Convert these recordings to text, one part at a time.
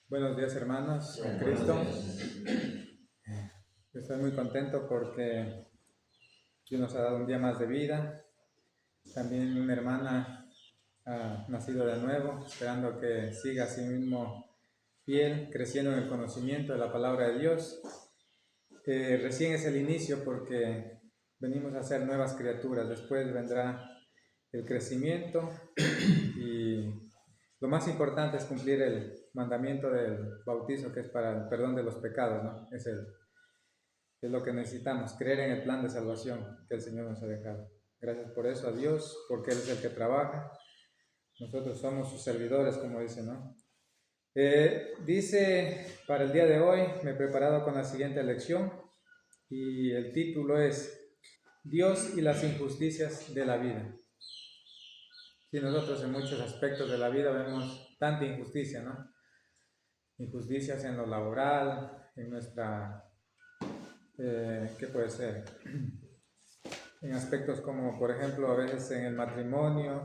Buenos días, hermanos, en Cristo. Estoy muy contento porque Dios nos ha dado un día más de vida. También una hermana ha nacido de nuevo, esperando que siga así mismo fiel, creciendo en el conocimiento de la palabra de Dios. Recién es el inicio porque venimos a ser nuevas criaturas. Después vendrá el crecimiento y lo más importante es cumplir el mandamiento del bautizo, que es para el perdón de los pecados, ¿no? Es lo que necesitamos, creer en el plan de salvación que el Señor nos ha dejado. Gracias por eso a Dios, porque Él es el que trabaja. Nosotros somos sus servidores, como dice, ¿no? Dice, para el día de hoy me he preparado con la siguiente lección y el título es Dios y las injusticias de la vida. Sí, nosotros en muchos aspectos de la vida vemos tanta injusticia, ¿no? Injusticias en lo laboral, en nuestra, ¿qué puede ser? En aspectos como, por ejemplo, a veces en el matrimonio,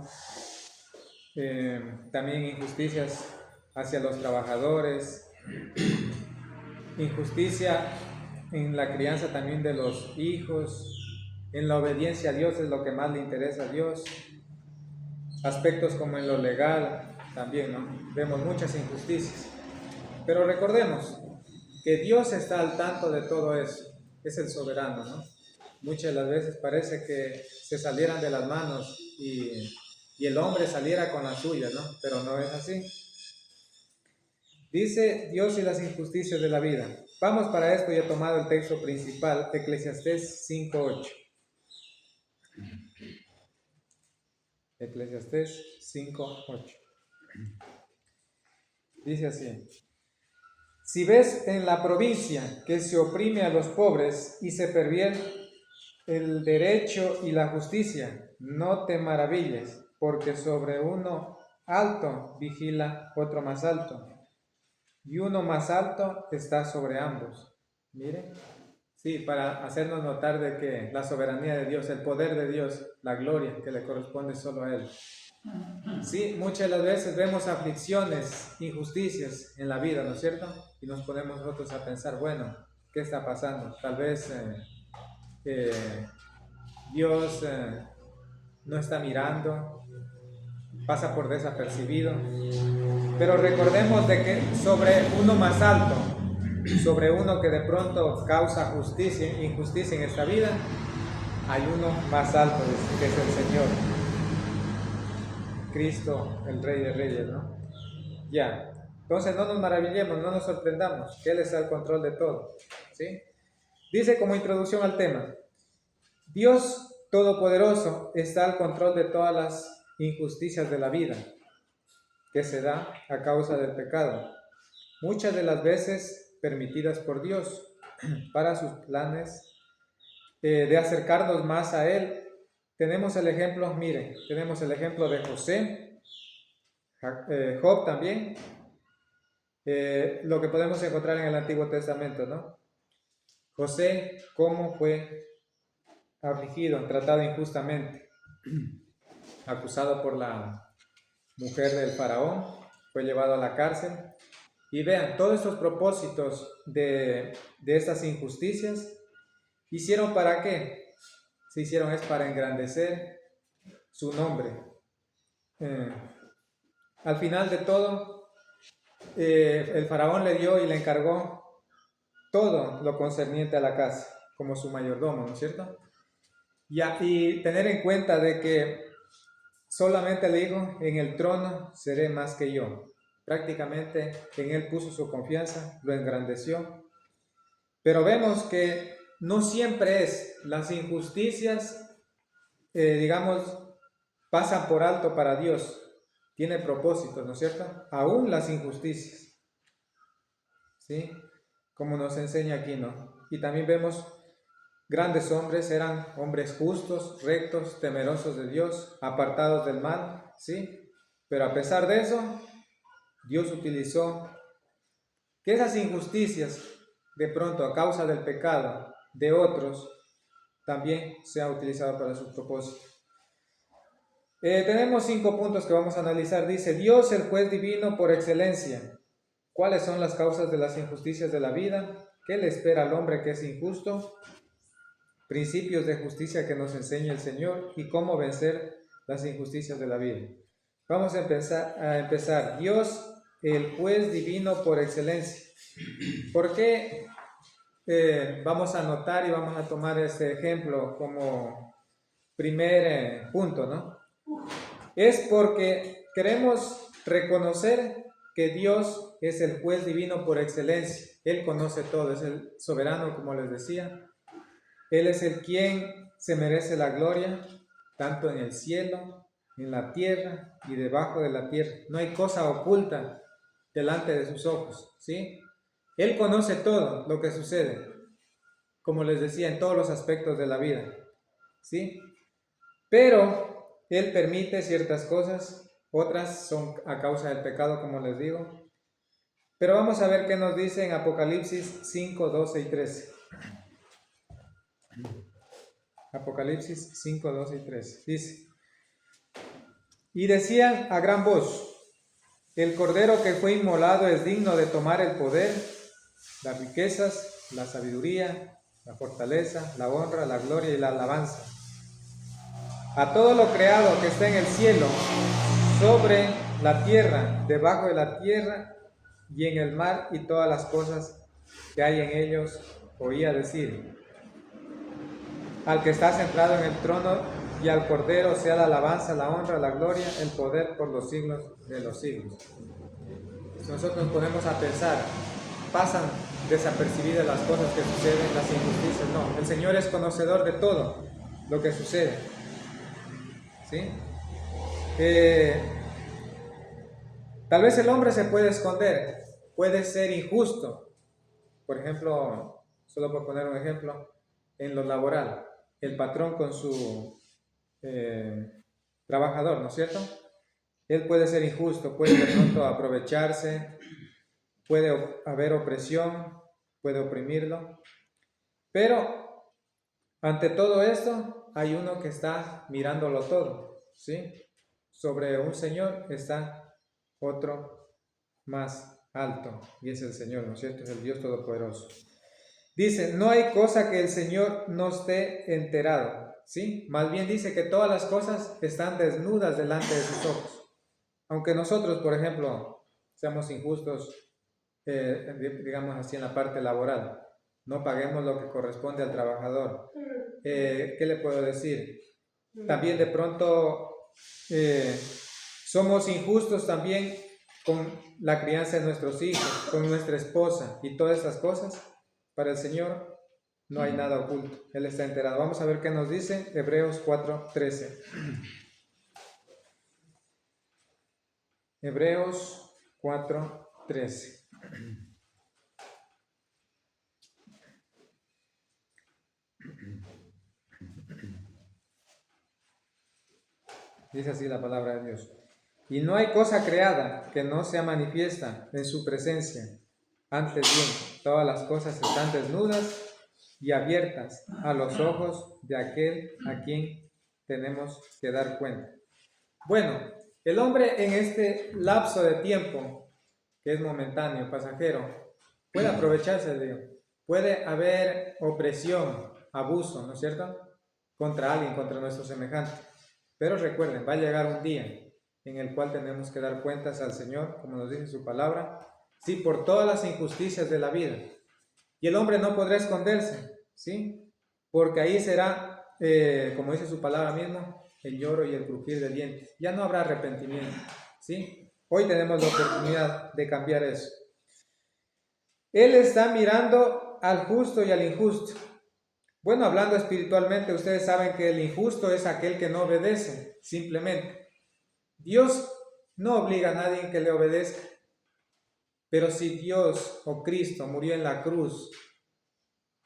también injusticias hacia los trabajadores, injusticia en la crianza también de los hijos, en la obediencia a Dios es lo que más le interesa a Dios, aspectos como en lo legal también, ¿no? Vemos muchas injusticias, pero recordemos que Dios está al tanto de todo eso, es el soberano, ¿no? Muchas de las veces parece que se salieran de las manos y el hombre saliera con la suya, ¿no? Pero no es así. Dice Dios y las injusticias de la vida. Vamos para esto y he tomado el texto principal, Eclesiastés 5:8. Eclesiastés 5:8. Dice así: si ves en la provincia que se oprime a los pobres y se pervierte el derecho y la justicia, no te maravilles, porque sobre uno alto vigila otro más alto, y uno más alto está sobre ambos. Miren, sí, para hacernos notar de que la soberanía de Dios, el poder de Dios, la gloria que le corresponde solo a Él. Sí, muchas de las veces vemos aflicciones, injusticias en la vida, ¿no es cierto? Y nos ponemos nosotros a pensar, bueno, ¿qué está pasando? Tal vez Dios no está mirando, pasa por desapercibido, pero recordemos de que sobre uno más alto, sobre uno que de pronto causa injusticia en esta vida, hay uno más alto, que es el Señor, Cristo, el Rey de Reyes, ¿no? Ya, entonces no nos maravillemos, no nos sorprendamos, que Él está al control de todo, ¿sí? Dice como introducción al tema, Dios Todopoderoso está al control de todas las injusticias de la vida que se da a causa del pecado, muchas de las veces permitidas por Dios para sus planes de acercarnos más a Él. Tenemos el ejemplo, miren, tenemos el ejemplo de José, Job también, lo que podemos encontrar en el Antiguo Testamento, ¿no? José, cómo fue afligido, tratado injustamente, acusado por la mujer del faraón, fue llevado a la cárcel. Y vean, todos estos propósitos de estas injusticias, ¿hicieron para qué? Se hicieron es para engrandecer su nombre. Al final de todo, el faraón le dio y le encargó todo lo concerniente a la casa, como su mayordomo, ¿no es cierto? Y tener en cuenta de que solamente le dijo, en el trono seré más que yo. Prácticamente en él puso su confianza, lo engrandeció. Pero vemos que no siempre las injusticias, digamos, pasan por alto para Dios. Tiene propósitos, ¿no es cierto? Aún las injusticias, ¿sí? Como nos enseña aquí, ¿no? Y también vemos grandes hombres, eran hombres justos, rectos, temerosos de Dios, apartados del mal, ¿sí? Pero a pesar de eso, Dios utilizó que esas injusticias, de pronto a causa del pecado de otros, también sean utilizadas para sus propósitos. Tenemos 5 puntos que vamos a analizar. Dice, Dios el juez divino por excelencia. ¿Cuáles son las causas de las injusticias de la vida? ¿Qué le espera al hombre que es injusto? Principios de justicia que nos enseña el Señor y cómo vencer las injusticias de la vida. Vamos a empezar. Dios, el juez divino por excelencia. ¿Por qué vamos a anotar y vamos a tomar este ejemplo como primer punto, ¿no? Es porque queremos reconocer que Dios es el juez divino por excelencia. Él conoce todo, es el soberano, como les decía. Él es el quien se merece la gloria, tanto en el cielo, en la tierra y debajo de la tierra. No hay cosa oculta delante de sus ojos, ¿sí? Él conoce todo lo que sucede, como les decía, en todos los aspectos de la vida, ¿sí? Pero Él permite ciertas cosas, otras son a causa del pecado, como les digo. Pero vamos a ver qué nos dice en Apocalipsis 5, 12 y 13. Apocalipsis 5, 12 y 13. Dice: y decían a gran voz: el cordero que fue inmolado es digno de tomar el poder, las riquezas, la sabiduría, la fortaleza, la honra, la gloria y la alabanza. A todo lo creado que está en el cielo, sobre la tierra, debajo de la tierra y en el mar y todas las cosas que hay en ellos, oía decir: al que está sentado en el trono y al Cordero sea la alabanza, la honra, la gloria, el poder por los siglos de los siglos. Si nosotros nos ponemos a pensar, pasan desapercibidas las cosas que suceden, las injusticias. No, el Señor es conocedor de todo lo que sucede, ¿sí? Tal vez el hombre se puede esconder, puede ser injusto. Por ejemplo, solo por poner un ejemplo, en lo laboral, el patrón con su trabajador, ¿no es cierto? Él puede ser injusto, puede de pronto aprovecharse, puede haber opresión, puede oprimirlo. Pero ante todo esto hay uno que está mirándolo todo, ¿sí? Sobre un Señor está otro más alto, y es el Señor, ¿no es cierto? Es el Dios Todopoderoso. Dice: no hay cosa que el Señor no esté enterado, ¿sí? Más bien dice que todas las cosas están desnudas delante de sus ojos. Aunque nosotros, por ejemplo, seamos injustos, digamos así, en la parte laboral, no paguemos lo que corresponde al trabajador. ¿Qué le puedo decir? También de pronto somos injustos también con la crianza de nuestros hijos, con nuestra esposa y todas estas cosas. Para el Señor no hay nada oculto, Él está enterado. Vamos a ver qué nos dice Hebreos 4:13. Hebreos 4:13. Dice así la palabra de Dios: y no hay cosa creada que no sea manifiesta en su presencia. Antes bien, todas las cosas están desnudas y abiertas a los ojos de aquel a quien tenemos que dar cuenta. Bueno, el hombre en este lapso de tiempo, que es momentáneo, pasajero, puede aprovecharse de ello. Puede haber opresión, abuso, ¿no es cierto?, contra alguien, contra nuestro semejante. Pero recuerden, va a llegar un día en el cual tenemos que dar cuentas al Señor, como nos dice su palabra, sí, por todas las injusticias de la vida. Y el hombre no podrá esconderse, ¿sí? Porque ahí será, como dice su palabra misma, el lloro y el crujir de dientes. Ya no habrá arrepentimiento, ¿sí? Hoy tenemos la oportunidad de cambiar eso. Él está mirando al justo y al injusto. Bueno, hablando espiritualmente, ustedes saben que el injusto es aquel que no obedece, simplemente. Dios no obliga a nadie que le obedezca. Pero si Dios o Cristo murió en la cruz,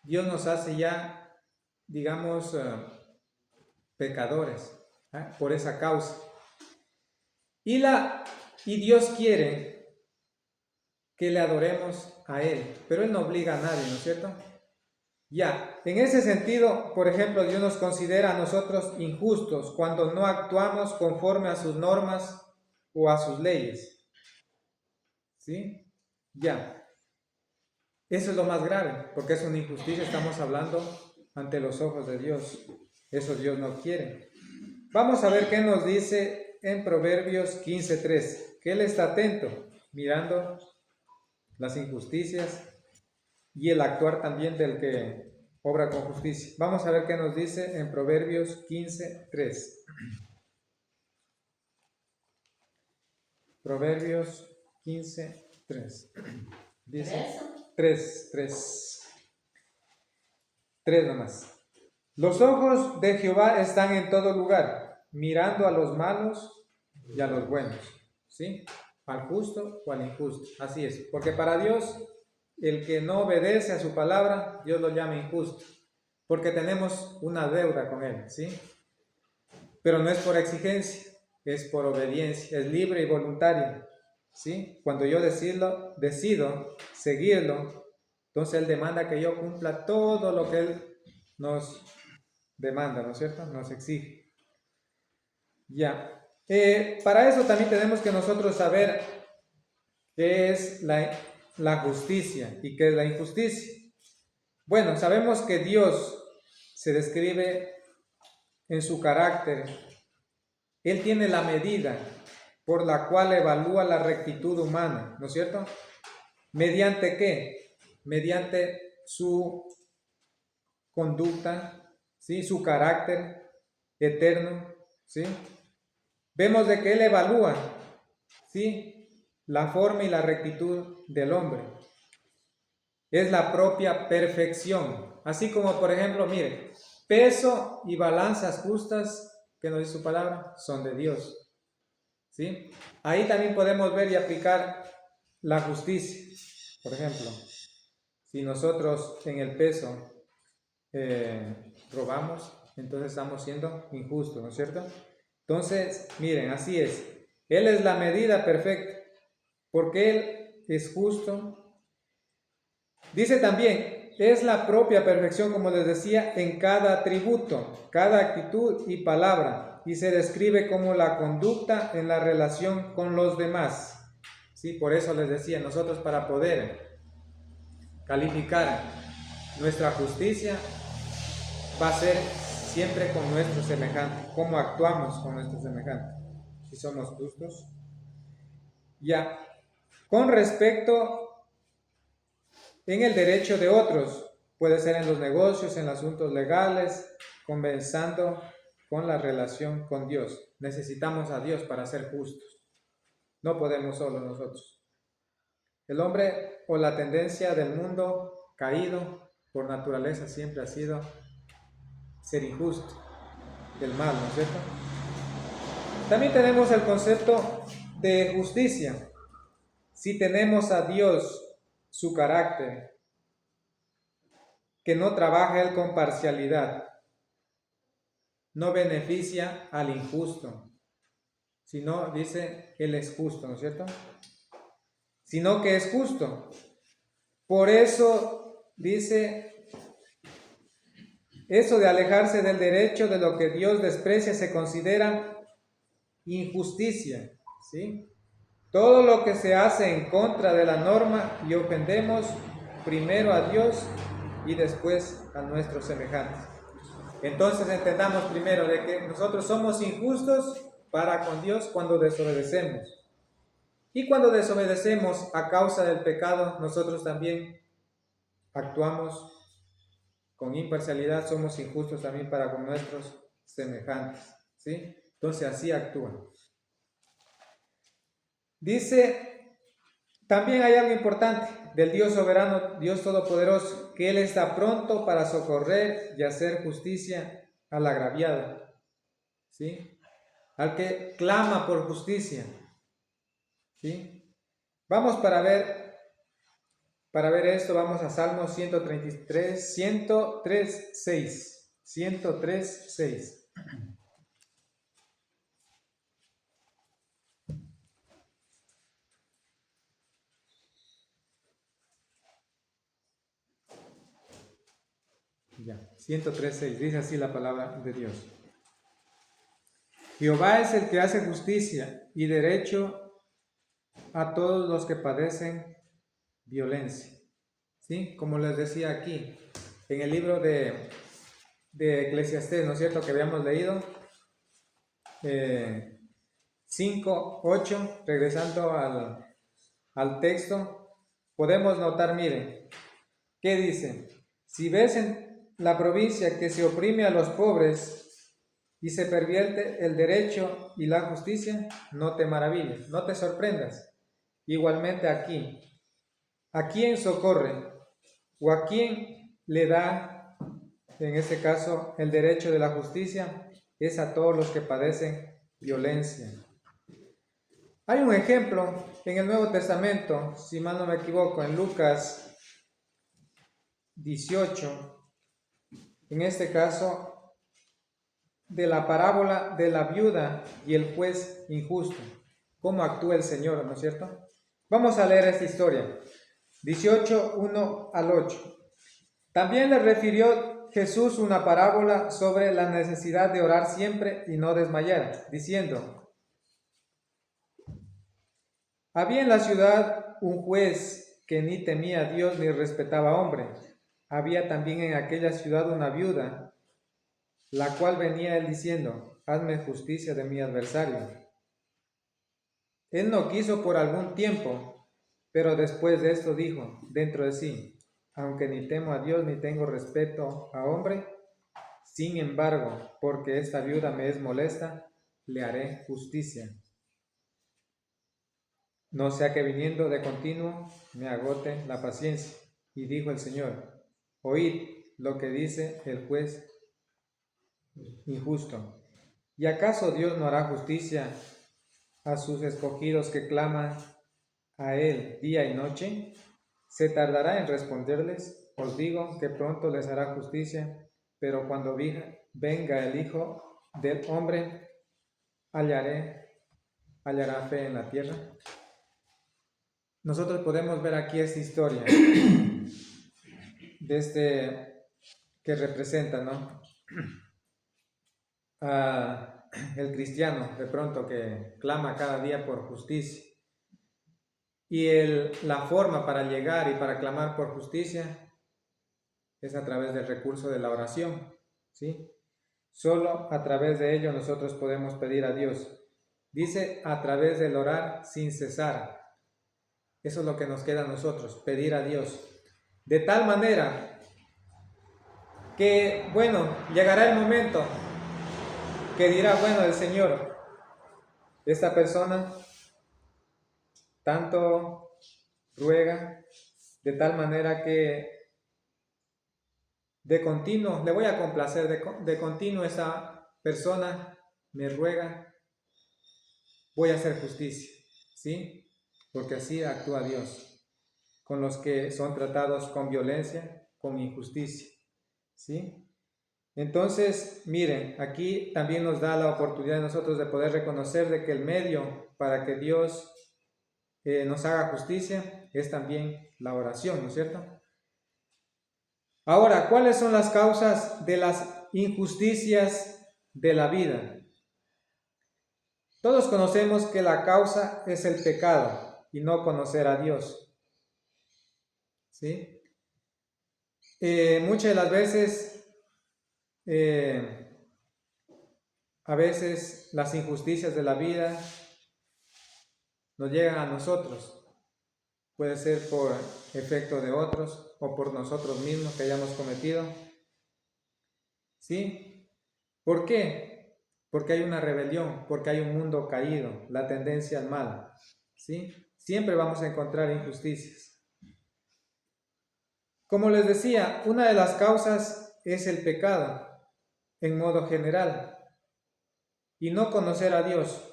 Dios nos hace ya, digamos, pecadores, por esa causa. Y Dios quiere que le adoremos a Él, pero Él no obliga a nadie, ¿no es cierto? Ya, en ese sentido, por ejemplo, Dios nos considera a nosotros injustos cuando no actuamos conforme a sus normas o a sus leyes, ¿sí? Ya, eso es lo más grave, porque es una injusticia, estamos hablando ante los ojos de Dios. Eso Dios no quiere. Vamos a ver qué nos dice en Proverbios 15:3, que Él está atento, mirando las injusticias y el actuar también del que obra con justicia. Vamos a ver qué nos dice en Proverbios 15:3. Proverbios 15:3. Dice 3 nomás. Los ojos de Jehová están en todo lugar, mirando a los malos y a los buenos, ¿sí? Al justo o al injusto. Así es, porque para Dios, el que no obedece a su palabra, Dios lo llama injusto, porque tenemos una deuda con Él, ¿sí? Pero no es por exigencia, es por obediencia, es libre y voluntaria, ¿sí? Cuando yo decido seguirlo, entonces Él demanda que yo cumpla todo lo que Él nos demanda, ¿no es cierto? Nos exige. Ya. Para eso también tenemos que nosotros saber qué es la justicia y qué es la injusticia. Bueno, sabemos que Dios se describe en su carácter. Él tiene la medida por la cual evalúa la rectitud humana, ¿no es cierto? ¿Mediante qué? Mediante su conducta, ¿sí? Su carácter eterno, ¿sí? Vemos de que Él evalúa, ¿sí? La forma y la rectitud del hombre. Es la propia perfección. Así como, por ejemplo, mire, peso y balanzas justas, que nos dice su palabra, son de Dios, ¿sí? Ahí también podemos ver y aplicar la justicia. Por ejemplo, si nosotros en el peso robamos, entonces estamos siendo injustos, ¿no es cierto? Entonces, miren, así es. Él es la medida perfecta, porque Él es justo. Dice también, es la propia perfección, como les decía, en cada atributo, cada actitud y palabra, y se describe como la conducta en la relación con los demás. Sí, por eso les decía, nosotros para poder calificar nuestra justicia va a ser siempre con nuestro semejante, cómo actuamos con nuestro semejante, si somos justos. Ya, con respecto en el derecho de otros, puede ser en los negocios, en asuntos legales, comenzando con la relación con Dios. Necesitamos a Dios para ser justos. No podemos solo nosotros. El hombre o la tendencia del mundo caído por naturaleza siempre ha sido ser injusto, del mal, ¿no es cierto? También tenemos el concepto de justicia. Si tenemos a Dios, su carácter, que no trabaja Él con parcialidad, no beneficia al injusto, sino dice, Él es justo, ¿no es cierto? Sino que es justo. Por eso dice, eso de alejarse del derecho, de lo que Dios desprecia, se considera injusticia, ¿sí? Todo lo que se hace en contra de la norma y ofendemos primero a Dios y después a nuestros semejantes. Entonces entendamos primero de que nosotros somos injustos para con Dios cuando desobedecemos. Y cuando desobedecemos a causa del pecado, nosotros también actuamos con imparcialidad, somos injustos también para con nuestros semejantes, ¿sí? Entonces así actúan. Dice, también hay algo importante del Dios soberano, Dios todopoderoso, que Él está pronto para socorrer y hacer justicia al agraviado, ¿sí? Al que clama por justicia, ¿sí? Vamos para ver esto, vamos a Salmo 133, 103:6. Ya, 103:6, dice así la palabra de Dios. Jehová es el que hace justicia y derecho a todos los que padecen violencia. ¿Sí? Como les decía aquí, en el libro de Eclesiastés, ¿no es cierto?, que habíamos leído, 5, 8, regresando al texto, podemos notar, miren, ¿qué dice? Si ves en la provincia que se oprime a los pobres y se pervierte el derecho y la justicia, no te maravilles, no te sorprendas. Igualmente aquí, ¿a quién socorre o a quién le da, en este caso, el derecho de la justicia? Es a todos los que padecen violencia. Hay un ejemplo en el Nuevo Testamento, si mal no me equivoco, en Lucas 18, en este caso, de la parábola de la viuda y el juez injusto. ¿Cómo actúa el Señor, no es cierto? Vamos a leer esta historia. 18, 1 al 8. También le refirió Jesús una parábola sobre la necesidad de orar siempre y no desmayar, diciendo: había en la ciudad un juez que ni temía a Dios ni respetaba a hombre. Había también en aquella ciudad una viuda, la cual venía a él diciendo: hazme justicia de mi adversario. Él no quiso por algún tiempo, pero después de esto dijo dentro de sí: aunque ni temo a Dios ni tengo respeto a hombre, sin embargo, porque esta viuda me es molesta, le haré justicia. No sea que viniendo de continuo me agote la paciencia. Y dijo el Señor: oíd lo que dice el juez injusto. ¿Y acaso Dios no hará justicia a sus escogidos que claman a Él día y noche? ¿Se tardará en responderles? Os digo que pronto les hará justicia, pero cuando venga el Hijo del Hombre, hallará fe en la tierra. Nosotros podemos ver aquí esta historia de que representa, ¿no?, el cristiano de pronto que clama cada día por justicia. Y la forma para llegar y para clamar por justicia es a través del recurso de la oración, ¿sí? Solo a través de ello nosotros podemos pedir a Dios. Dice: a través del orar sin cesar. Eso es lo que nos queda a nosotros, pedir a Dios. De tal manera que, bueno, llegará el momento que dirá: bueno, el Señor, esta persona tanto ruega, de tal manera que de continuo, le voy a complacer, de continuo esa persona me ruega, voy a hacer justicia, ¿sí? Porque así actúa Dios con los que son tratados con violencia, con injusticia, ¿sí? Entonces, miren, aquí también nos da la oportunidad de nosotros de poder reconocer de que el medio para que Dios nos haga justicia es también la oración, ¿no es cierto? Ahora, ¿cuáles son las causas de las injusticias de la vida? Todos conocemos que la causa es el pecado y no conocer a Dios, ¿sí? Muchas de las veces, a veces las injusticias de la vida nos llegan a nosotros. Puede ser por efecto de otros o por nosotros mismos que hayamos cometido. ¿Sí? ¿Por qué? Porque hay una rebelión, porque hay un mundo caído, la tendencia al mal. ¿Sí? Siempre vamos a encontrar injusticias. Como les decía, una de las causas es el pecado, en modo general, y no conocer a Dios.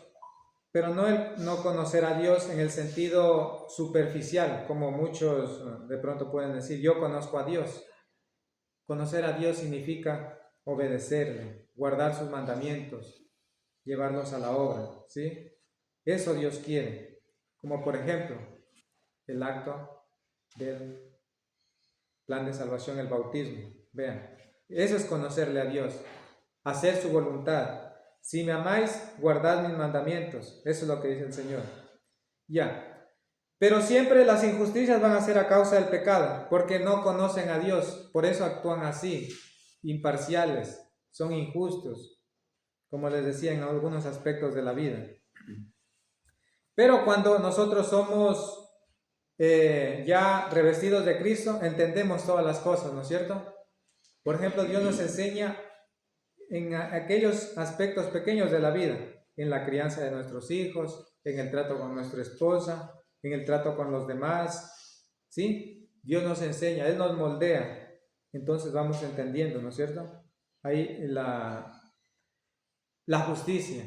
Pero no no conocer a Dios en el sentido superficial, como muchos de pronto pueden decir: yo conozco a Dios. Conocer a Dios significa obedecerle, guardar sus mandamientos, llevarlos a la obra, ¿sí? Eso Dios quiere, como por ejemplo el acto del plan de salvación, el bautismo. Vean, eso es conocerle a Dios, hacer su voluntad. Si me amáis, guardad mis mandamientos. Eso es lo que dice el Señor. Ya. Pero siempre las injusticias van a ser a causa del pecado, porque no conocen a Dios, por eso actúan así, imparciales, son injustos, como les decía en algunos aspectos de la vida. Pero cuando nosotros somos ya revestidos de Cristo, entendemos todas las cosas, ¿no es cierto? Por ejemplo, Dios nos enseña en aquellos aspectos pequeños de la vida, en la crianza de nuestros hijos, en el trato con nuestra esposa, en el trato con los demás, ¿sí? Dios nos enseña, Él nos moldea, entonces vamos entendiendo, ¿no es cierto? Ahí la justicia,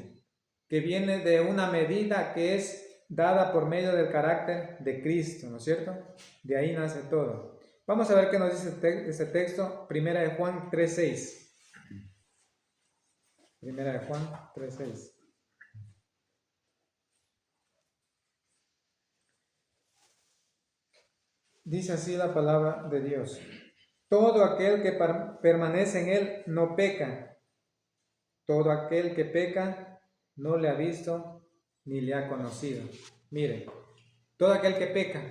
que viene de una medida que es dada por medio del carácter de Cristo, ¿no es cierto? De ahí nace todo. Vamos a ver qué nos dice ese texto, Primera de Juan 3:6. Primera de Juan 3:6. Dice así la palabra de Dios. Todo aquel que permanece en Él no peca. Todo aquel que peca no le ha visto ni le ha conocido. Miren, todo aquel que peca,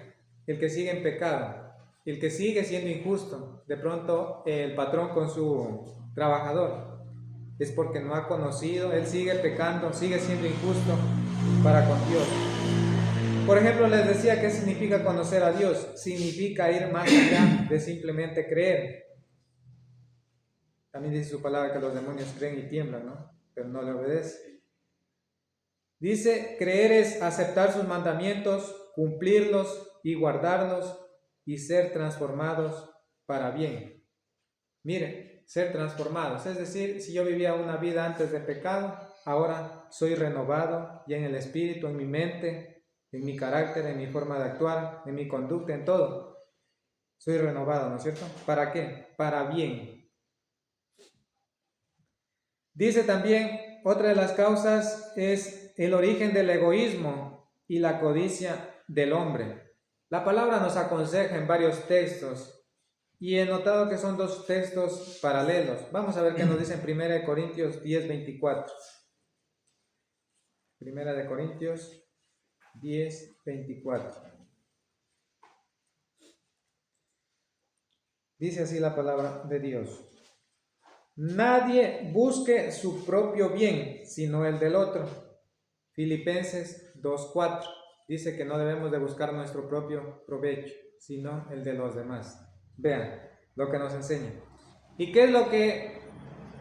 el que sigue en pecado, el que sigue siendo injusto, de pronto el patrón con su trabajador, es porque no ha conocido, él sigue pecando, sigue siendo injusto para con Dios. Por ejemplo, les decía, ¿qué significa conocer a Dios? Significa ir más allá de simplemente creer. También dice su palabra que los demonios creen y tiemblan, ¿no? Pero no le obedecen. Dice, creer es aceptar sus mandamientos, cumplirlos y guardarlos y ser transformados para bien. Miren, ser transformados, es decir, si yo vivía una vida antes de pecado, ahora soy renovado ya en el espíritu, en mi mente, en mi carácter, en mi forma de actuar, en mi conducta, en todo. Soy renovado, ¿no es cierto? ¿Para qué? Para bien. Dice también, otra de las causas es el origen del egoísmo y la codicia del hombre. La palabra nos aconseja en varios textos y he notado que son dos textos paralelos. Vamos a ver qué nos dice en 1 Corintios 10:24. 1 Corintios 10:24. Dice así la palabra de Dios. Nadie busque su propio bien, sino el del otro. Filipenses 2:4. Dice que no debemos de buscar nuestro propio provecho, sino el de los demás. Vean lo que nos enseña. ¿Y qué es lo que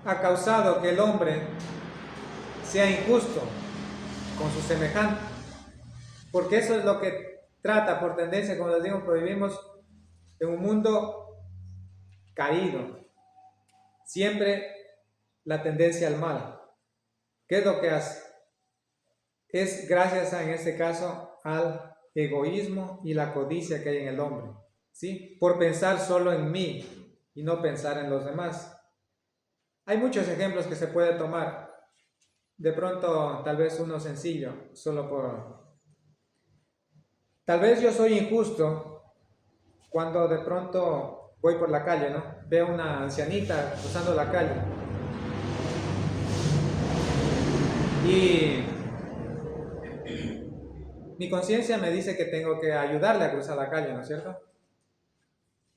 ha causado que el hombre sea injusto con su semejante? Porque eso es lo que trata por tendencia, como les digo, porque vivimos en un mundo caído. Siempre la tendencia al mal. ¿Qué es lo que hace? Es gracias en este caso al egoísmo y la codicia que hay en el hombre, ¿sí? Por pensar solo en mí y no pensar en los demás. Hay muchos ejemplos que se puede tomar. De pronto, tal vez uno sencillo, solo por... Tal vez yo soy injusto cuando de pronto voy por la calle, ¿no? Veo una ancianita cruzando la calle. Y mi conciencia me dice que tengo que ayudarle a cruzar la calle, ¿no es cierto?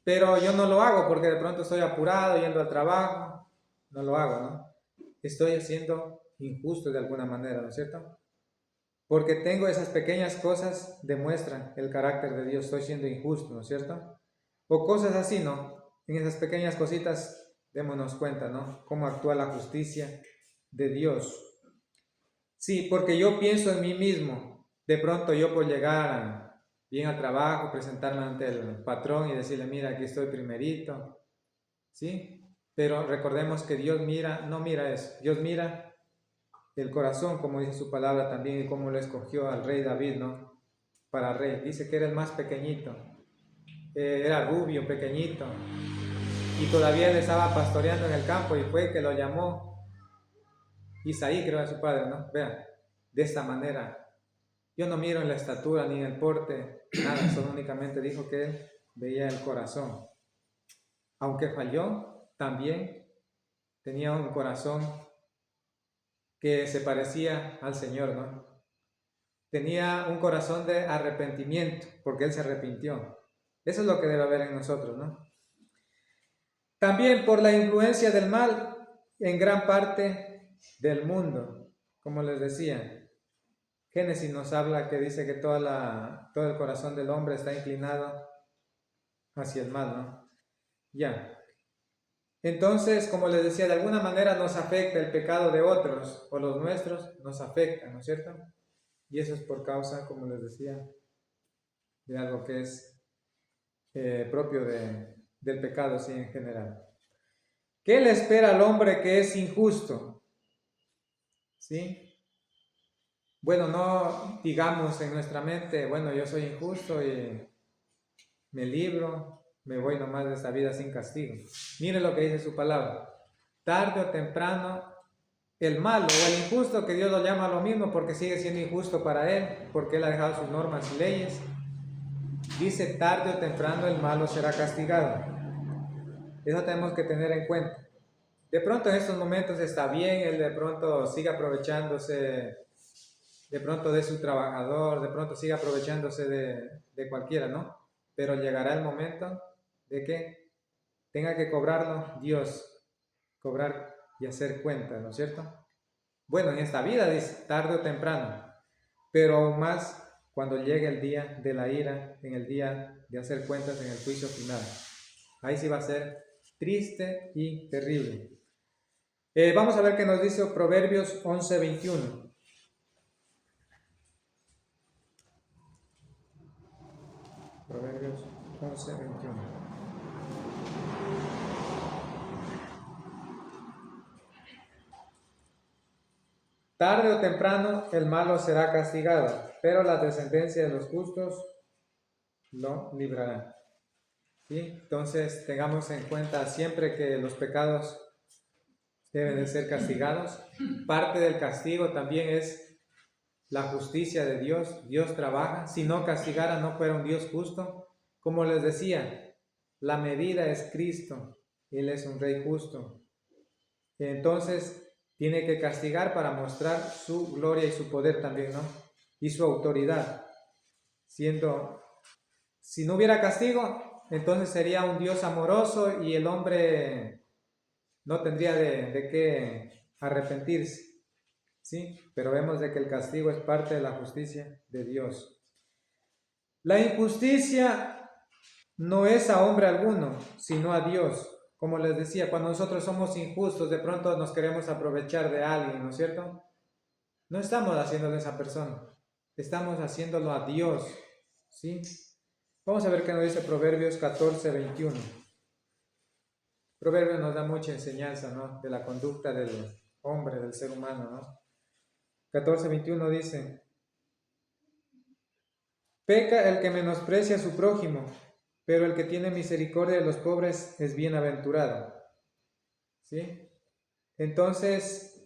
Pero yo no lo hago porque de pronto estoy apurado yendo al trabajo. No lo hago, ¿no? Estoy siendo injusto de alguna manera, ¿no es cierto? Porque tengo esas pequeñas cosas, demuestran el carácter de Dios. Estoy siendo injusto, ¿no es cierto? O cosas así, ¿no? En esas pequeñas cositas démonos cuenta, ¿no? Cómo actúa la justicia de Dios. Sí, porque yo pienso en mí mismo. De pronto yo por llegar bien al trabajo, presentarme ante el patrón y decirle, mira, aquí estoy primerito, ¿sí? Pero recordemos que Dios mira, no mira eso, Dios mira el corazón, como dice su palabra también, y cómo lo escogió al rey David, ¿no? Para rey, dice que era el más pequeñito, era rubio, pequeñito, y todavía él estaba pastoreando en el campo y fue que lo llamó Isaí, creo que su padre, ¿no? Vean, de esta manera. Yo no miro en la estatura ni en el porte, nada, solo únicamente dijo que él veía el corazón. Aunque falló, también tenía un corazón que se parecía al Señor, ¿no? tenía un corazón de arrepentimiento, porque él se arrepintió. Eso es lo que debe haber en nosotros, ¿no? También por la influencia del mal en gran parte del mundo, como les decía. Génesis nos habla que dice que todo el corazón del hombre está inclinado hacia el mal, ¿no? Ya. Entonces, como les decía, de alguna manera nos afecta el pecado de otros, o los nuestros nos afecta, ¿no es cierto? Y eso es por causa, como les decía, de algo que es propio del pecado, sí, en general. ¿Qué le espera al hombre que es injusto? ¿Sí? Bueno, no digamos en nuestra mente, bueno, yo soy injusto y me libro, me voy nomás de esta vida sin castigo. Mire lo que dice su palabra. Tarde o temprano, el malo o el injusto, que Dios lo llama lo mismo porque sigue siendo injusto para él, porque él ha dejado sus normas y leyes, dice tarde o temprano el malo será castigado. Eso tenemos que tener en cuenta. De pronto en estos momentos está bien, él de pronto sigue aprovechándose de pronto de su trabajador, de pronto sigue aprovechándose de cualquiera, ¿no? Pero llegará el momento de que tenga que cobrarlo Dios, cobrar y hacer cuenta, ¿no es cierto? Bueno, en esta vida dice, tarde o temprano, pero aún más cuando llegue el día de la ira, en el día de hacer cuentas en el juicio final. Ahí sí va a ser triste y terrible. Vamos a ver qué nos dice Proverbios 11:21. Proverbios 11:21. Tarde o temprano el malo será castigado, pero la descendencia de los justos lo librará. ¿Sí? Entonces tengamos en cuenta siempre que los pecados deben de ser castigados. Parte del castigo también es la justicia de Dios. Dios trabaja. Si no castigara, no fuera un Dios justo. Como les decía, la medida es Cristo. Él es un Rey justo. Entonces tiene que castigar para mostrar su gloria y su poder también, ¿no? Y su autoridad. Si no hubiera castigo, entonces sería un Dios amoroso y el hombre no tendría de qué arrepentirse, ¿sí? Pero vemos de que el castigo es parte de la justicia de Dios. La injusticia no es a hombre alguno, sino a Dios. Como les decía, cuando nosotros somos injustos, de pronto nos queremos aprovechar de alguien, ¿no es cierto? No estamos haciéndolo a esa persona, estamos haciéndolo a Dios, ¿sí? Vamos a ver qué nos dice Proverbios 14:21. Proverbios nos da mucha enseñanza, ¿no? De la conducta del hombre, del ser humano, ¿no? 14:21 dice: peca el que menosprecia a su prójimo, pero el que tiene misericordia de los pobres es bienaventurado. ¿Sí? Entonces,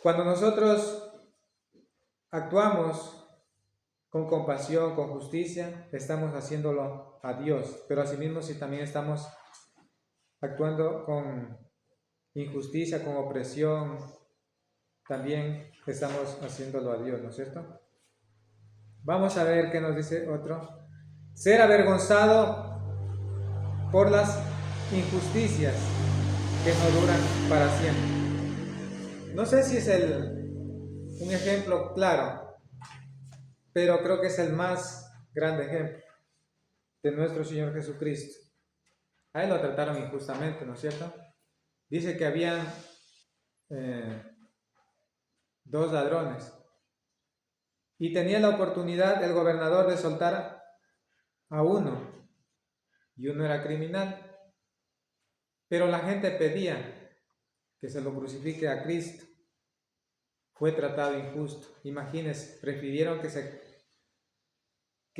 cuando nosotros actuamos con compasión, con justicia, estamos haciéndolo a Dios, pero asimismo si también estamos actuando con injusticia, con opresión, también estamos haciéndolo a Dios, ¿no es cierto? Vamos a ver qué nos dice otro. Ser avergonzado por las injusticias que no duran para siempre. No sé si es un ejemplo claro, pero creo que es el más grande ejemplo de nuestro Señor Jesucristo. A él lo trataron injustamente, ¿no es cierto? Dice que habían 2 ladrones y tenía la oportunidad el gobernador de soltar a uno y uno era criminal, pero la gente pedía que se lo crucifique a Cristo. Fue tratado injusto. Imagínense, prefirieron que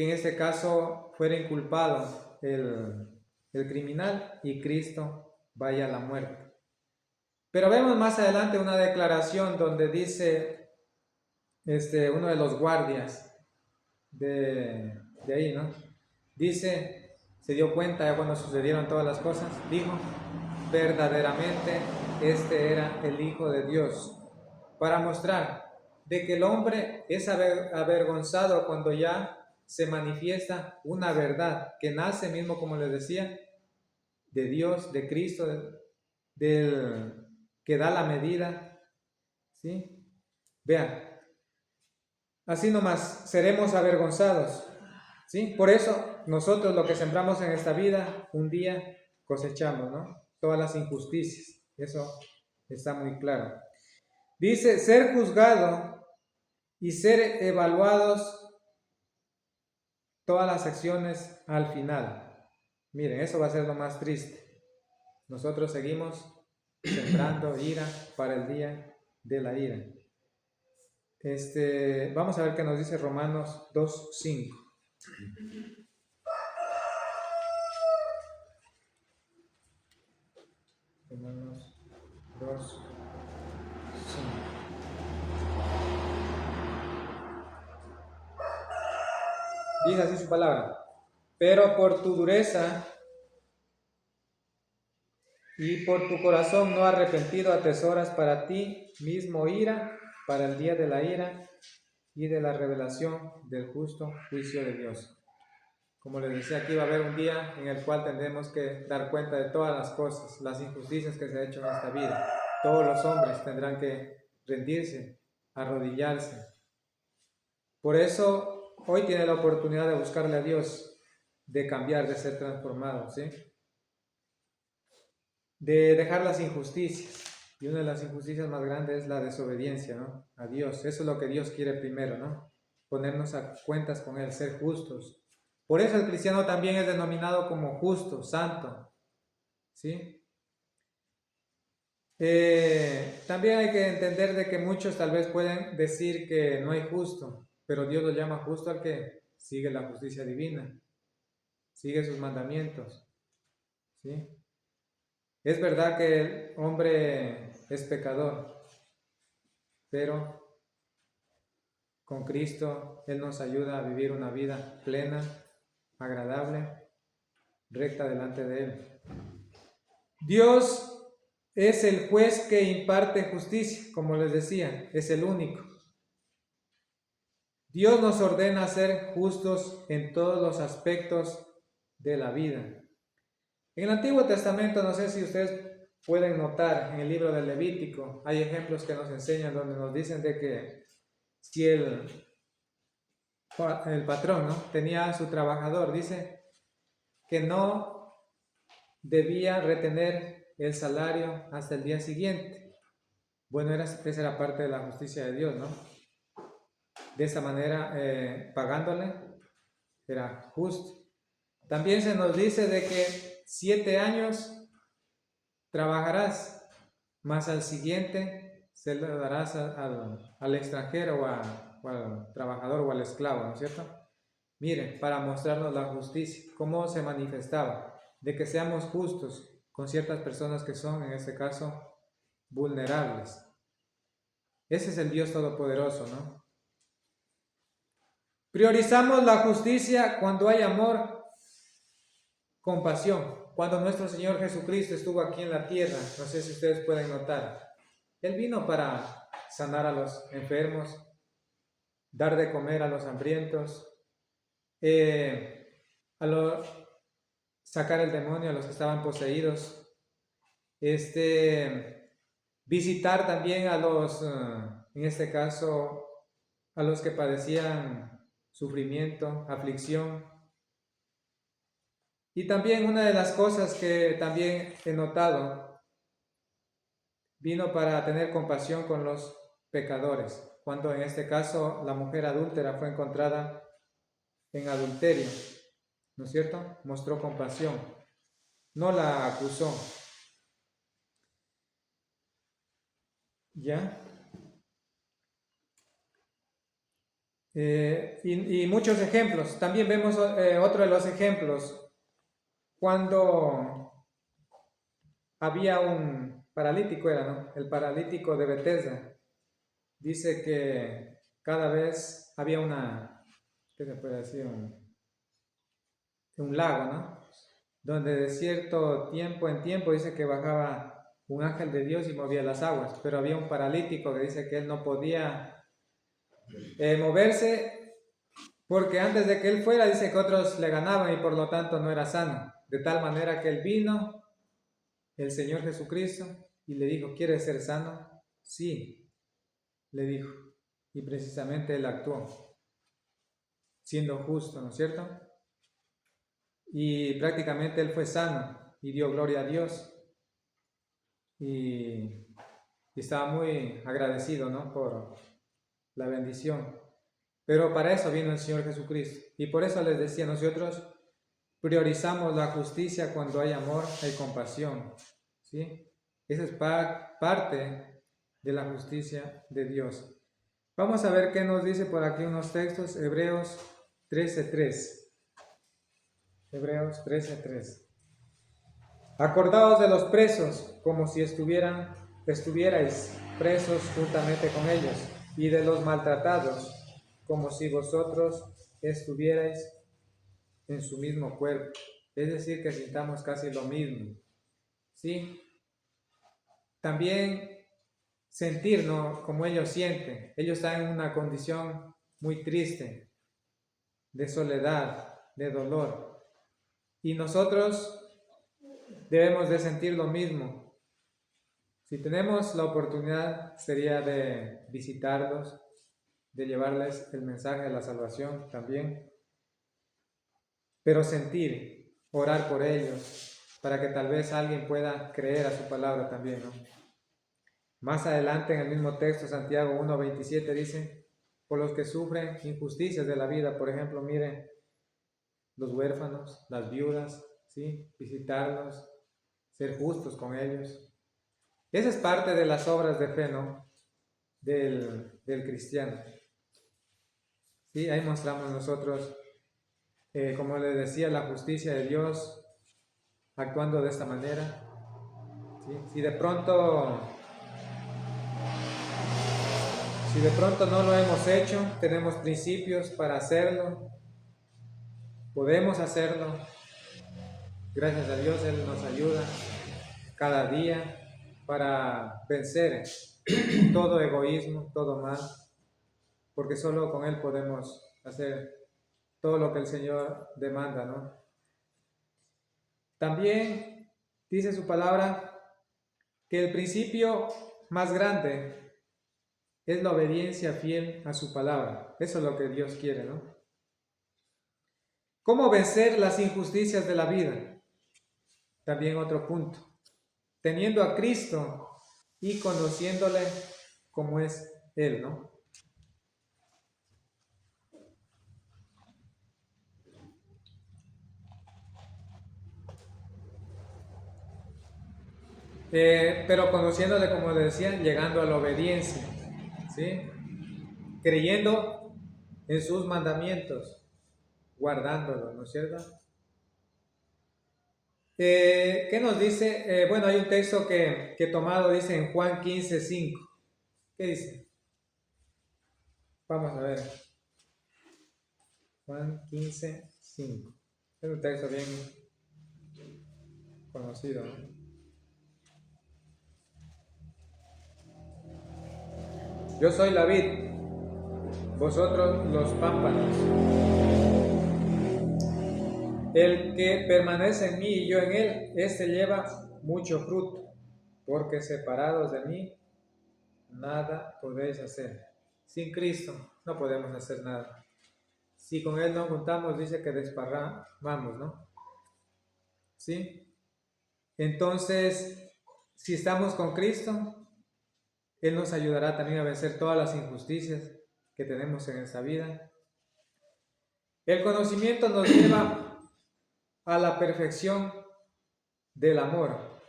en este caso fuera inculpado el criminal y Cristo vaya a la muerte. Pero vemos más adelante una declaración donde dice uno de los guardias de ahí, ¿no? Dice, se dio cuenta ya cuando sucedieron todas las cosas, dijo, verdaderamente este era el Hijo de Dios. para mostrar de que el hombre es avergonzado cuando ya se manifiesta una verdad que nace mismo, como les decía, de Dios, de Cristo, del que da la medida, ¿sí? Vean, así nomás seremos avergonzados, ¿sí? Por eso nosotros lo que sembramos en esta vida, un día cosechamos, ¿no? Todas las injusticias, eso está muy claro. Dice, ser juzgado y ser evaluados todas las acciones al final. Miren, eso va a ser lo más triste. Nosotros seguimos sembrando ira para el día de la ira. Vamos a ver qué nos dice Romanos 2:5. Romanos 2:5. Dice así su palabra. Pero por tu dureza y por tu corazón no arrepentido atesoras para ti mismo ira para el día de la ira y de la revelación del justo juicio de Dios. Como les decía, aquí va a haber un día en el cual tendremos que dar cuenta de todas las cosas, las injusticias que se han hecho en esta vida. Todos los hombres tendrán que rendirse, arrodillarse. Por eso, hoy tiene la oportunidad de buscarle a Dios, de cambiar, de ser transformado, ¿sí? De dejar las injusticias. Y una de las injusticias más grandes es la desobediencia, ¿no? A Dios. Eso es lo que Dios quiere primero, ¿no? Ponernos a cuentas con Él, ser justos. Por eso el cristiano también es denominado como justo, santo, ¿sí? También hay que entender de que muchos tal vez pueden decir que no hay justo, pero Dios lo llama justo al que sigue la justicia divina, sigue sus mandamientos, ¿sí? Es verdad que el hombre es pecador, pero con Cristo Él nos ayuda a vivir una vida plena, agradable, recta delante de Él. Dios es el juez que imparte justicia, como les decía, es el único. Dios nos ordena ser justos en todos los aspectos de la vida. En el Antiguo Testamento, no sé si ustedes pueden notar, en el libro del Levítico, hay ejemplos que nos enseñan donde nos dicen de que si el patrón, ¿no?, tenía a su trabajador, dice que no debía retener el salario hasta el día siguiente. Bueno, esa era parte de la justicia de Dios, ¿no? De esa manera, pagándole, era justo. También se nos dice de que 7 años trabajarás, más al siguiente se lo darás al extranjero o al trabajador o al esclavo, ¿no es cierto? Miren, para mostrarnos la justicia, cómo se manifestaba, de que seamos justos con ciertas personas que son, en este caso, vulnerables. Ese es el Dios Todopoderoso, ¿no? Priorizamos la justicia cuando hay amor, compasión. Cuando nuestro Señor Jesucristo estuvo aquí en la tierra, no sé si ustedes pueden notar, Él vino para sanar a los enfermos, dar de comer a los hambrientos, sacar el demonio a los que estaban poseídos, visitar también a los, en este caso, a los que padecían sufrimiento, aflicción. Y también una de las cosas que también he notado, vino para tener compasión con los pecadores, cuando en este caso la mujer adúltera fue encontrada en adulterio, ¿no es cierto? Mostró compasión, no la acusó. ¿Ya? Y muchos ejemplos. También vemos otro de los ejemplos, cuando había un paralítico, era, ¿no? El paralítico de Betesda. Dice que cada vez había ¿qué se puede decir? Un lago, ¿no? Donde de cierto tiempo en tiempo dice que bajaba un ángel de Dios y movía las aguas, pero había un paralítico que dice que él no podía moverse porque antes de que él fuera dice que otros le ganaban y por lo tanto no era sano, de tal manera que él vino, el Señor Jesucristo, y le dijo, ¿quieres ser sano? Sí, le dijo, y precisamente él actuó, siendo justo, ¿no es cierto? Y prácticamente él fue sano y dio gloria a Dios y estaba muy agradecido, ¿no? Por la bendición. Pero para eso vino el Señor Jesucristo. Y por eso les decía, nosotros priorizamos la justicia cuando hay amor, hay compasión, ¿sí? Esa es parte de la justicia de Dios. Vamos a ver qué nos dice por aquí unos textos, Hebreos 13:3. Hebreos 13:3. Acordaos de los presos, como si estuvierais presos juntamente con ellos, y de los maltratados, como si vosotros estuvierais en su mismo cuerpo. Es decir, que sintamos casi lo mismo. ¿Sí? También sentirnos como ellos sienten. Ellos están en una condición muy triste, de soledad, de dolor. Y nosotros debemos de sentir lo mismo. Si tenemos la oportunidad, sería de visitarlos, de llevarles el mensaje de la salvación también. Pero sentir, orar por ellos, para que tal vez alguien pueda creer a su palabra también, ¿no? Más adelante en el mismo texto, Santiago 1:27 dice, por los que sufren injusticias de la vida, por ejemplo, miren, los huérfanos, las viudas, ¿sí? Visitarlos, ser justos con ellos. Esa es parte de las obras de fe, ¿no? Del cristiano. ¿Sí? Ahí mostramos nosotros, como les decía, la justicia de Dios actuando de esta manera. ¿Sí? Si de pronto no lo hemos hecho, tenemos principios para hacerlo, podemos hacerlo. Gracias a Dios, Él nos ayuda cada día para vencer todo egoísmo, todo mal, porque solo con Él podemos hacer todo lo que el Señor demanda, ¿no? También dice su palabra que el principio más grande es la obediencia fiel a su palabra. Eso es lo que Dios quiere, ¿no? ¿Cómo vencer las injusticias de la vida? También otro punto. Teniendo a Cristo y conociéndole como es Él, ¿no? Pero conociéndole, como le decía, llegando a la obediencia, ¿sí? Creyendo en sus mandamientos, guardándolos, ¿no es cierto? ¿Qué nos dice? Bueno, hay un texto que he tomado, dice en Juan 15:5. ¿Qué dice? Vamos a ver. Juan 15:5. Es un texto bien conocido, ¿no? Yo soy la vid, vosotros los pámpanos. El que permanece en mí y yo en él, éste lleva mucho fruto, porque separados de mí, nada podéis hacer. Sin Cristo no podemos hacer nada. Si con Él no juntamos, dice que desparramamos, ¿no? ¿Sí? Entonces, si estamos con Cristo, Él nos ayudará también a vencer todas las injusticias que tenemos en esta vida. El conocimiento nos lleva a la perfección del amor,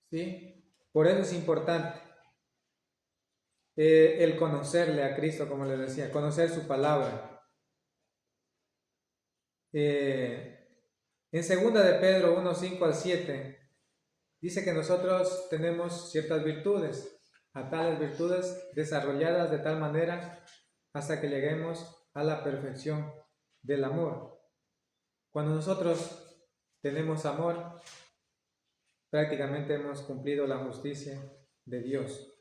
¿sí? Por eso es importante el conocerle a Cristo, como les decía, conocer su palabra. En 2 de Pedro 1:5-7 dice que nosotros tenemos ciertas virtudes, a tales virtudes desarrolladas de tal manera hasta que lleguemos a la perfección del amor. Cuando nosotros tenemos amor, prácticamente hemos cumplido la justicia de Dios.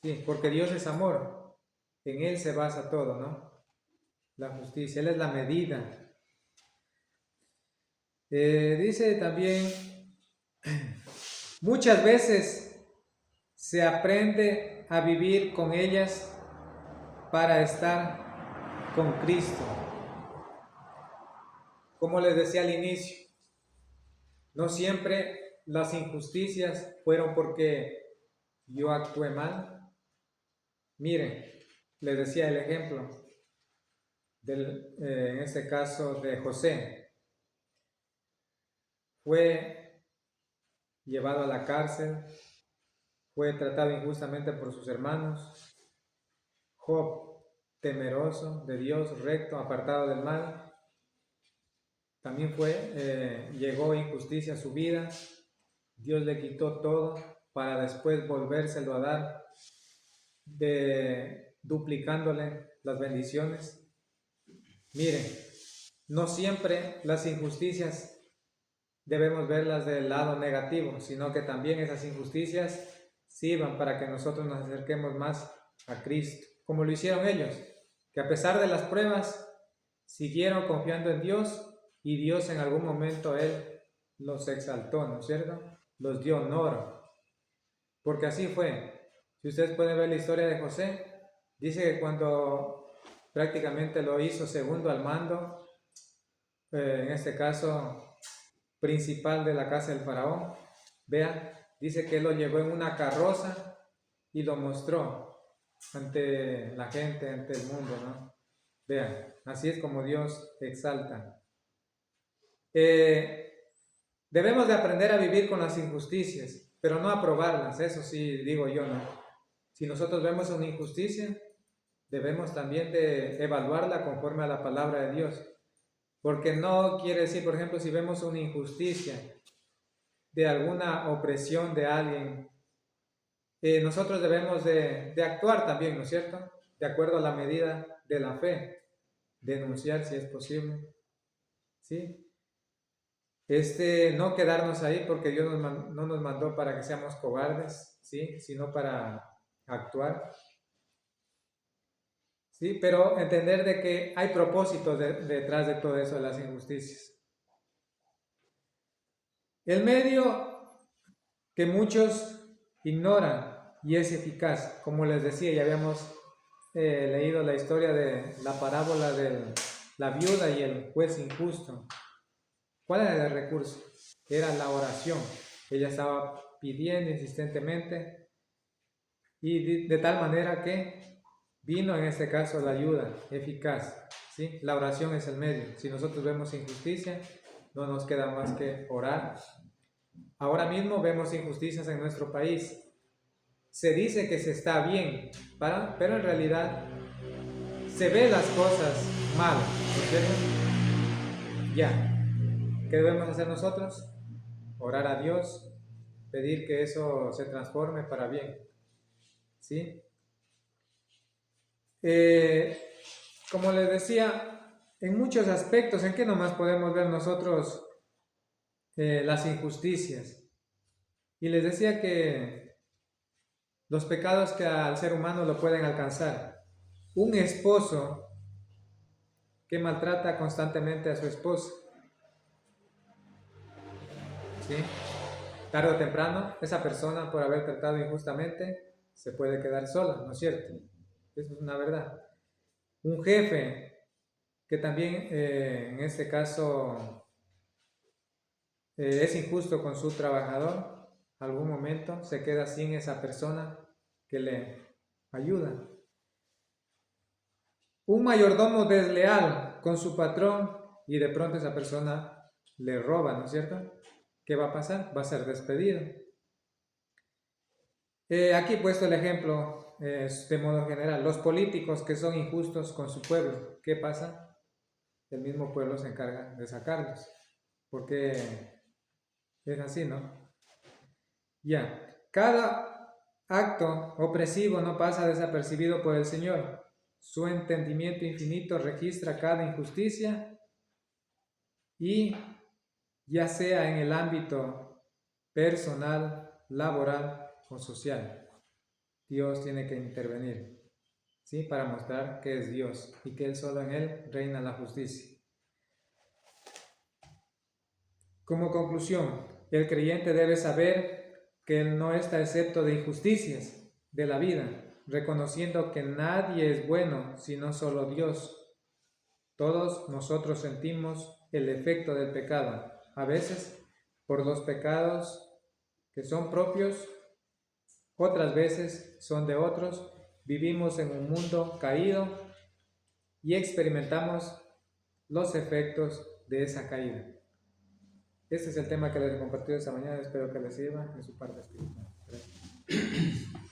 Sí, porque Dios es amor. En Él se basa todo, ¿no? La justicia. Él es la medida. Dice también, muchas veces se aprende a vivir con ellas para estar con Cristo. Como les decía al inicio, no siempre las injusticias fueron porque yo actué mal. Miren, les decía el ejemplo en este caso de José. Fue llevado a la cárcel, fue tratado injustamente por sus hermanos. Job, temeroso de Dios, recto, apartado del mal, también llegó injusticia a su vida. Dios le quitó todo para después volvérselo a dar, duplicándole las bendiciones. Miren, no siempre las injusticias debemos verlas del lado negativo, sino que también esas injusticias sirvan para que nosotros nos acerquemos más a Cristo, como lo hicieron ellos, que a pesar de las pruebas siguieron confiando en Dios, y Dios en algún momento Él los exaltó, ¿no es cierto? Los dio honor, porque así fue. Si ustedes pueden ver la historia de José, dice que cuando prácticamente lo hizo segundo al mando, en este caso principal de la casa del faraón, vean, dice que él lo llevó en una carroza y lo mostró ante la gente, ante el mundo, ¿no? Vean, así es como Dios exalta. Debemos de aprender a vivir con las injusticias, pero no aprobarlas, eso sí digo yo, ¿no? Si nosotros vemos una injusticia, debemos también de evaluarla conforme a la palabra de Dios. Porque no quiere decir, por ejemplo, si vemos una injusticia de alguna opresión de alguien, nosotros debemos de actuar también, ¿no es cierto? De acuerdo a la medida de la fe, denunciar si es posible, ¿sí? No quedarnos ahí porque Dios no nos mandó para que seamos cobardes, ¿sí? Sino para actuar, ¿sí? Pero entender de que hay propósitos detrás de todo eso de las injusticias. El medio que muchos ignoran y es eficaz, como les decía, ya habíamos leído la historia de la parábola de la viuda y el juez injusto. ¿Cuál era el recurso? Era la oración. Ella estaba pidiendo insistentemente y de tal manera que vino en este caso la ayuda eficaz, ¿sí? La oración es el medio. Si nosotros vemos injusticia, no nos queda más que orar. Ahora mismo vemos injusticias en nuestro país. Se dice que se está bien, pero en realidad se ve las cosas mal, ¿no es cierto? Ya. ¿Qué debemos hacer nosotros? Orar a Dios, pedir que eso se transforme para bien, ¿sí? Como les decía, en muchos aspectos, ¿en qué nomás podemos ver nosotros las injusticias? Y les decía que los pecados que al ser humano lo pueden alcanzar. Un esposo que maltrata constantemente a su esposa, ¿sí? Tarde o temprano, esa persona, por haber tratado injustamente, se puede quedar sola, ¿no es cierto? Eso es una verdad. Un jefe que también, en este caso, es injusto con su trabajador, algún momento se queda sin esa persona que le ayuda. Un mayordomo desleal con su patrón y de pronto esa persona le roba, ¿no es cierto? ¿Qué va a pasar? Va a ser despedido. Aquí he puesto el ejemplo de modo general. Los políticos que son injustos con su pueblo, ¿qué pasa? El mismo pueblo se encarga de sacarlos, porque es así, ¿no? Ya, cada acto opresivo no pasa desapercibido por el Señor. Su entendimiento infinito registra cada injusticia y ya sea en el ámbito personal, laboral o social. Dios tiene que intervenir, ¿sí? Para mostrar que es Dios y que Él solo en Él reina la justicia. Como conclusión, el creyente debe saber que Él no está exento de injusticias de la vida, reconociendo que nadie es bueno sino solo Dios. Todos nosotros sentimos el efecto del pecado, a veces por los pecados que son propios, otras veces son de otros. Vivimos en un mundo caído y experimentamos los efectos de esa caída. Este es el tema que les he compartido esta mañana. Espero que les sirva en su parte espiritual. Gracias.